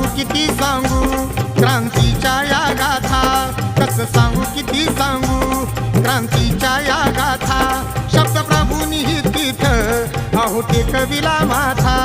किती सांगू क्रांतीच्या या गाथा, कसं सांगू किती सांगू क्रांतीच्या या गाथा. शब्द प्रभूंनी तिथ अहो टेकविला माथा,